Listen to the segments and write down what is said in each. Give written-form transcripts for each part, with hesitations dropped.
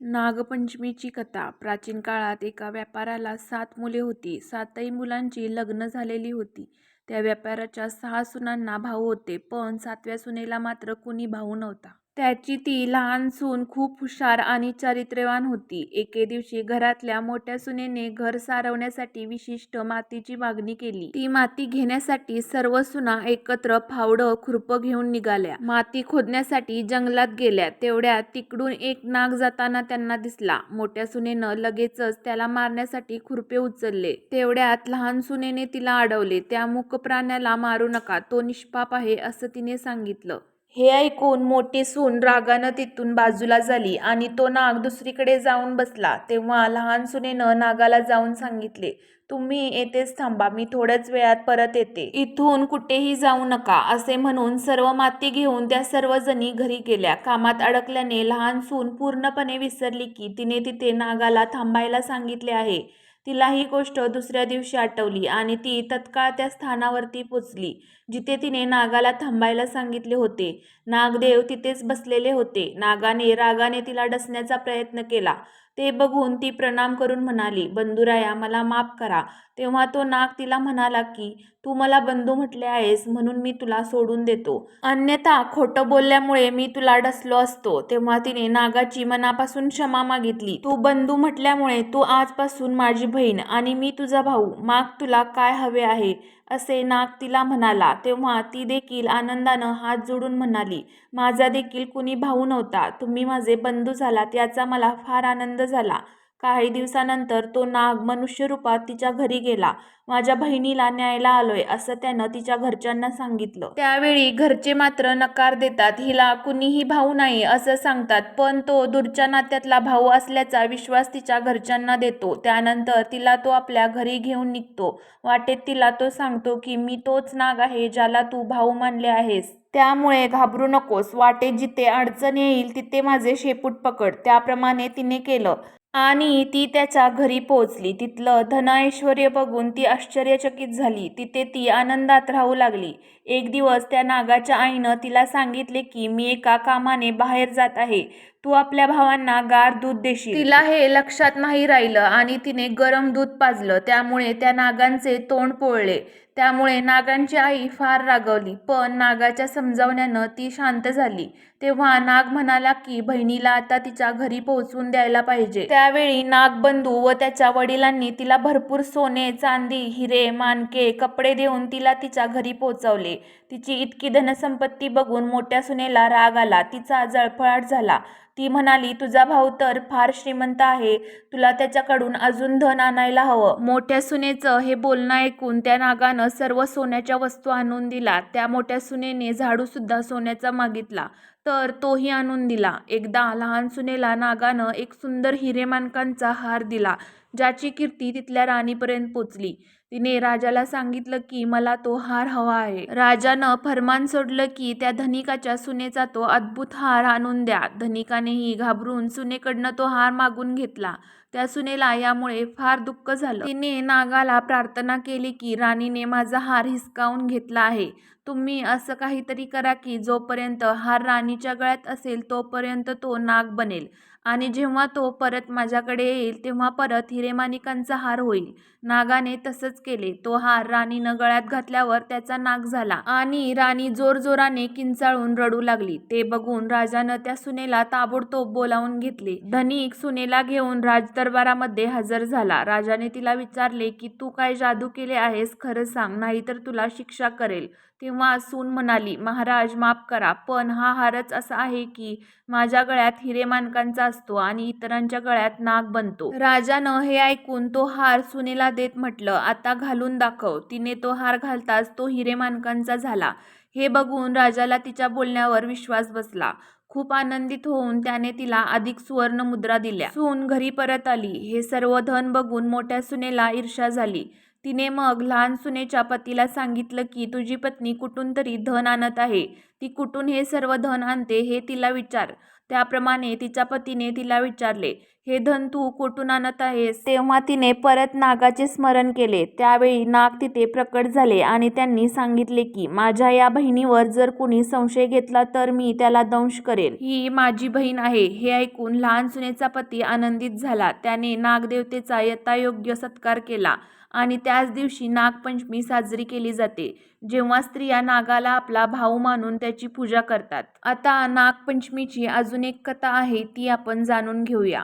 नागपंचमीची कथा. प्राचीन काळात एका व्यापाऱ्याला 7 मुले होती. 7ही मुलांची लग्न झालेली होती. त्या व्यापाऱ्याच्या 6 सुनांना भाऊ होते, पण 7व्या सुनेला मात्र कुणी भाऊ नव्हता. त्याची ती लहान सून खूप हुशार आणि चारित्र्यवान होती. एके दिवशी घरातल्या मोठ्या सुनेने घर सारवण्यासाठी विशिष्ट मातीची मागणी केली. ती माती घेण्यासाठी सर्व सुना एकत्र फावडं खुरपं घेऊन निघाल्या. माती खोदण्यासाठी जंगलात गेल्या. तेवढ्यात तिकडून एक नाग जाताना त्यांना दिसला. मोठ्या सुनेनं लगेचच त्याला मारण्यासाठी खुरपे उचलले. तेवढ्यात लहान सुनेने तिला अडवले. त्या मूक प्राण्याला मारू नका, तो निष्पाप आहे असं तिने सांगितलं. हे ऐकून मोठी सून रागानं तिथून बाजूला झाली आणि तो नाग दुसरीकडे जाऊन बसला. तेव्हा लहान सुनेनं नागाला जाऊन सांगितले, तुम्ही येथेच थांबा, मी थोड्याच वेळात परत येते. इथून कुठेही जाऊ नका. असे म्हणून सर्व माती घेऊन त्या सर्वजणी घरी गेल्या. कामात अडकल्याने लहान सून पूर्णपणे विसरली की तिने तिथे नागाला थांबायला सांगितले आहे. तिला ही गोष्ट दुसऱ्या दिवशी आठवली आणि ती तत्काळ त्या स्थानावरती पोचली जिथे तिने नागाला थांबायला सांगितले होते. नागदेव तिथेच बसलेले होते. नागाने रागाने तिला डसण्याचा प्रयत्न केला. ते बघून ती प्रणाम करून म्हणाली, बंधुराया, मला माफ करा. तेव्हा तो नाग तिला म्हणाला की तू मला बंधू म्हटले आहेस म्हणून मी तुला सोडून देतो, अन्यथा खोटं बोलल्यामुळे मी तुला डसलो असतो. तेव्हा तिने नागाची मनापासून क्षमा मागितली. तू बंधू म्हटल्यामुळे तू आजपासून माझी बहीण आणि मी तुझा भाऊ. माग तुला काय हवे आहे, असे नाग तिला म्हणाला. तेव्हा ती देखील आनंदानं हात जोडून म्हणाली, माझा देखील कुणी भाऊ नव्हता, तुम्ही माझे बंधू झालात याचा मला फार आनंद झाला. काही दिवसानंतर तो नाग मनुष्य रूपात तिच्या घरी गेला. माझ्या बहिणीला न्यायला आलोय असं त्यानं तिच्या घरच्यांना सांगितलं. त्यावेळी घरचे मात्र नकार देतात. हिला कुणीही भाऊ नाही असं सांगतात, पण तो दूरच्या नात्यातला भाऊ असल्याचा विश्वास तिच्या घरच्यांना देतो. त्यानंतर तिला तो आपल्या घरी घेऊन निघतो. वाटेत तिला तो सांगतो की मी तोच नाग आहे ज्याला तू भाऊ मानले आहेस. त्यामुळे घाबरू नकोस. वाटेत जिथे अडचण येईल तिथे माझे शेपूट पकड. त्याप्रमाणे तिने केलं आणि ती त्याच्या घरी पोहोचली. तिथलं धन ऐश्वर्य बघून ती आश्चर्यचकित झाली. तिथे ती आनंदात राहू लागली. एक दिवस त्या नागाच्या आईनं तिला सांगितले की मी एका कामाने बाहेर जात आहे, तू आपल्या भावांना गार दूध देशील. तिला हे लक्षात नाही राहिलं आणि तिने गरम दूध पाजलं. त्यामुळे त्या नागांचे तोंड पोळले. त्यामुळे नागांची आई फार रागवली, पण नागाच्या समजावण्यानं ती शांत झाली. तेव्हा नाग म्हणाला की बहिणीला आता तिच्या घरी पोहोचून द्यायला पाहिजे. त्यावेळी नागबंधू व त्याच्या वडिलांनी तिला भरपूर सोने, चांदी, हिरे, माणके, कपडे देऊन तिला तिच्या घरी पोहोचवले. तिची इतकी धनसंपत्ती बघून मोठ्या सुनेला राग आला. तिचा जळफळाट झाला. ती म्हणाली, तुझा भाऊ तर फार श्रीमंत आहे, तुला त्याच्याकडून अजून धन आणायला हवं. मोठ्या सुनेचं हे बोलणं ऐकून त्या नागानं सर्व सोन्याच्या वस्तू आणून दिला. त्या मोठ्या सुनेने झाडू सुद्धा सोन्याचा मागितला तर तोही आणून दिला. एकदा लहान सुनेला नागानं एक सुंदर हिरेमाणकांचा हार दिला, ज्याची कीर्ती तिथल्या राणीपर्यंत पोचली. तिने राजाला सांगितलं की मला तो हार हवा आहे. राजानं फरमान सोडलं की त्या धनिकाच्या सुनेचा तो अद्भुत हार आणून द्या. धनिकानेही घाबरून सुनेकडनं तो हार मागून घेतला. त्या सुनेला यामुळे फार दुःख झालं. तिने नागाला प्रार्थना केली की राणीने माझा हार हिसकावून घेतला आहे, तुम्ही असं काहीतरी करा की जोपर्यंत हार राणीच्या गळ्यात असेल तोपर्यंत तो नाग बनेल आणि जेव्हा तो परत माझ्याकडे येईल तेव्हा परत हिरेमाणिकांचा हार होईल. नागाने तसंच केले. तो हार राणीनं गळ्यात घातल्यावर त्याचा नाग झाला आणि राणी जोरजोराने किंचाळून रडू लागली. ते बघून राजानं त्या सुनेला ताबडतोब बोलावून घेतले. धनिक सुनेला घेऊन राजदरबारामध्ये हजर झाला. राजाने तिला विचारले की तू काय जादू केले आहेस, खरं सांग, नाहीतर तुला शिक्षा करेल. तेव्हा सून म्हणाली, महाराज माफ करा, पण हा हारच असा आहे की माझ्या गळ्यात हिरेमाणकांचा असतो आणि इतरांच्या गळ्यात नाग बनतो. राजानं हे ऐकून तो हार सुनेला देत म्हटलं, आता घालून दाखव. तिने तो हार घालताच तो हिरेमाणकांचा झाला. हे बघून राजाला तिच्या बोलण्यावर विश्वास बसला. खूप आनंदित होऊन त्याने तिला अधिक सुवर्ण मुद्रा दिल्या. सून घरी परत आली. हे सर्व धन बघून मोठ्या सुनेला ईर्ष्या झाली. तिने मग लहान सुनेच्या पतीला सांगितलं की तुझी पत्नी कुठून तरी धन आणत आहे, ती कुठून हे सर्व धन आणते हे तिला विचार. त्याप्रमाणे तिच्या पतीने तिला विचारले. हे धन तू कुठून आणत आहेस? तेव्हा तिने परत नागाचे स्मरण केले. त्यावेळी नाग तिथे प्रकट झाले आणि त्यांनी सांगितले की माझ्या या बहिणीवर जर कुणी संशय घेतला तर मी त्याला दंश करेल. ही माझी बहीण आहे. हे ऐकून लहान सुनेचा पती आनंदित झाला. त्याने नागदेवतेचा यथायोग्य सत्कार केला आणि त्याच दिवशी नागपंचमी साजरी केली जाते, जेव्हा स्त्रिया नागाला आपला भाऊ मानून त्याची पूजा करतात. आता नागपंचमीची अजून एक कथा आहे, ती आपण जाणून घेऊया.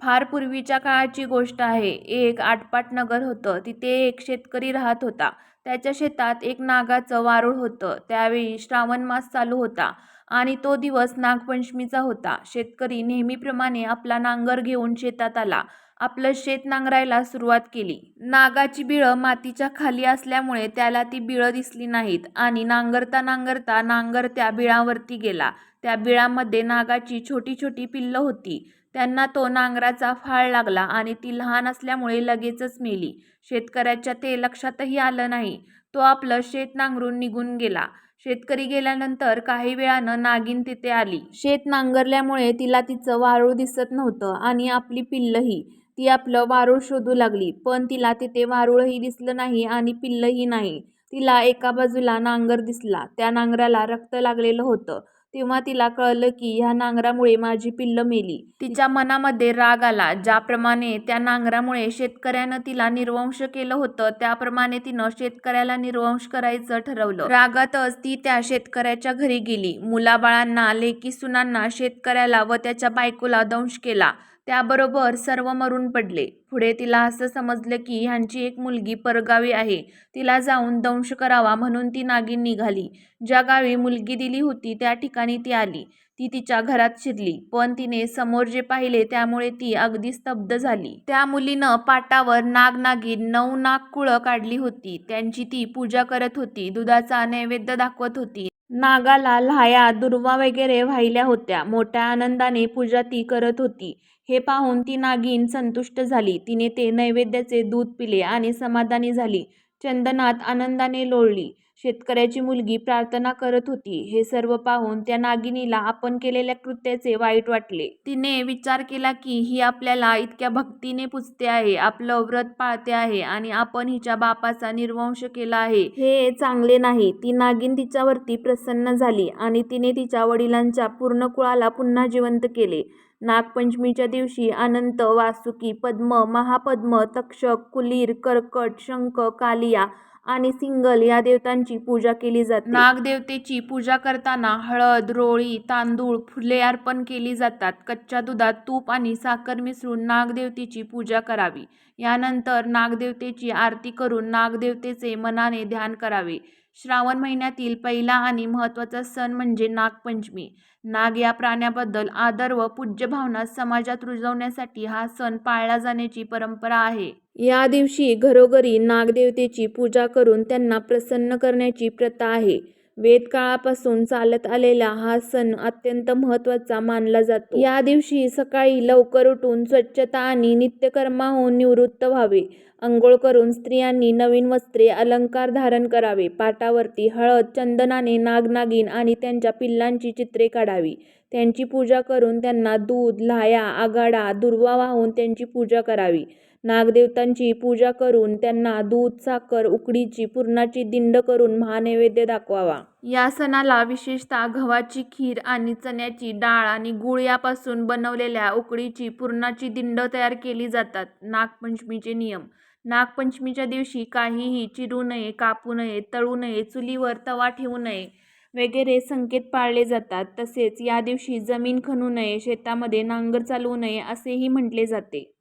फार पूर्वीच्या काळाची गोष्ट आहे. एक आटपाट नगर होतं. तिथे एक शेतकरी राहत होता. त्याच्या शेतात एक नागाचं वारूळ होतं. त्यावेळी श्रावण मास चालू होता आणि तो दिवस नागपंचमीचा होता. शेतकरी नेहमीप्रमाणे आपला नांगर घेऊन शेतात आला. आपलं शेत नांगरायला सुरुवात केली. नागाची बिळं मातीच्या खाली असल्यामुळे त्याला ती बिळं दिसली नाहीत आणि नांगरता नांगरता नांगर त्या बिळावरती गेला. त्या बिळामध्ये नागाची छोटी छोटी पिल्लं होती. त्यांना तो नांगराचा फाळ लागला आणि ती लहान असल्यामुळे लगेचच मेली. शेतकऱ्याच्या ते लक्षातही आलं नाही. तो आपलं शेत नांगरून निघून गेला. शेतकरी गेल्यानंतर काही वेळानं नागिन तिथे आली. शेत नांगरल्यामुळे तिला तिचं वारूळ दिसत नव्हतं आणि आपली पिल्लंही. ती आपलं वारूळ शोधू लागली, पण तिला तिथे वारूळही दिसलं नाही आणि पिल्लंही नाही. तिला एका बाजूला नांगर दिसला. त्या नांगराला रक्त लागलेलं होतं. तेव्हा तिला कळलं की ह्या नांगरामुळे माझी पिल्लं मेली. तिच्या मनामध्ये राग आला. ज्याप्रमाणे त्या नांगरामुळे शेतकऱ्यानं तिला निर्वंश केलं होतं, त्याप्रमाणे तिनं शेतकऱ्याला निर्वंश करायचं ठरवलं. रागातच ती त्या शेतकऱ्याच्या घरी गेली. मुलाबाळांना, लेकीसुनांना, शेतकऱ्याला व त्याच्या बायकोला दंश केला. त्याबरोबर सर्व मरून पडले. पुढे तिला असं समजलं की ह्यांची एक मुलगी परगावी आहे. तिला जाऊन दंश करावा म्हणून ती नागिन निघाली. ज्या गावी मुलगी दिली होती त्या ठिकाणी ती आली. ती तिच्या घरात शिरली, पण तिने समोर जे पाहिले त्यामुळे ती अगदी स्तब्ध झाली. त्या मुलीनं पाटावर नाग-नागिन 9 नागकुळं काढली होती. त्यांची ती पूजा करत होती. दुधाचा नैवेद्य दाखवत होती. नागाला लाह्या, दुर्वा वगैरे वाहिल्या होत्या. मोठ्या आनंदाने पूजा ती करत होती. हे पाहून ती नागिन संतुष्ट झाली. तिने ते नैवेद्याचे दूध पिले आणि समाधानी झाली. चंदनात आनंदाने लोळली. शेतकऱ्याची मुलगी प्रार्थना करत होती. हे सर्व पाहून त्या नागिनीला आपण केलेल्या कृत्याचे वाईट वाटले. तिने विचार केला की ही आपल्याला इतक्या भक्तीने पूजते आहे, आपलं व्रत पाळते आहे आणि आपण हिच्या बापाचा निर्वंश केला आहे. हे चांगले नाही. ती नागिन तिच्यावरती प्रसन्न झाली आणि तिने तिच्या वडिलांच्या पूर्ण कुळाला पुन्हा जिवंत केले. नागपंचमीच्या दिवशी अनंत, वासुकी, पद्म, महापद्म, तक्षक, कुलीर, कर्कट, शंख, कालिया आणि सिंगल या देवतांची पूजा केली जाते. नागदेवतेची पूजा करताना हळद, रोळी, तांदूळ, फुले अर्पण केली जातात. कच्च्या दुधात तूप आणि साखर मिसळून नागदेवतेची पूजा करावी. यानंतर नागदेवतेची आरती करून नागदेवतेचे मनाने ध्यान करावे. श्रावण महिन्यातील पहिला आणि महत्त्वाचा सण म्हणजे नागपंचमी. नाग या प्राण्याबद्दल आदर व पूज्य भावना समाजात रुजवण्यासाठी हा सण पाळला जाण्याची परंपरा आहे. या दिवशी घरोघरी नागदेवतेची पूजा करून त्यांना प्रसन्न करण्याची प्रथा आहे. वेदकाळापासून चालत आलेला हा सण अत्यंत महत्त्वाचा मानला जातो. या दिवशी सकाळी लवकर उठून स्वच्छता आणि नित्यकर्माहून निवृत्त व्हावे. अंघोळ करून स्त्रियांनी नवीन वस्त्रे, अलंकार धारण करावे. पाटावरती हळद, चंदनाने नाग-नागिन आणि त्यांच्या पिल्लांची चित्रे काढावी. त्यांची पूजा करून त्यांना दूध, लाह्या, आघाडा, दुर्वा वाहून त्यांची पूजा करावी. नागदेवतांची पूजा करून त्यांना दूध, साखर, उकडीची पुरणाची दिंड करून महानैवेद्य दाखवावा. या सणाला विशेषतः गव्हाची खीर आणि चण्याची डाळ आणि गूळ यापासून बनवलेल्या उकडीची पुरणाची दिंड तयार केली जातात. नागपंचमीचे नियम. नागपंचमीच्या दिवशी काहीही चिरू नये, कापू नये, तळू नये, चुलीवर तवा ठेवू नये वगैरे संकेत पाळले जातात. तसेच या दिवशी जमीन खणू नये, शेतामध्ये नांगर चालवू नये असेही म्हटले जाते.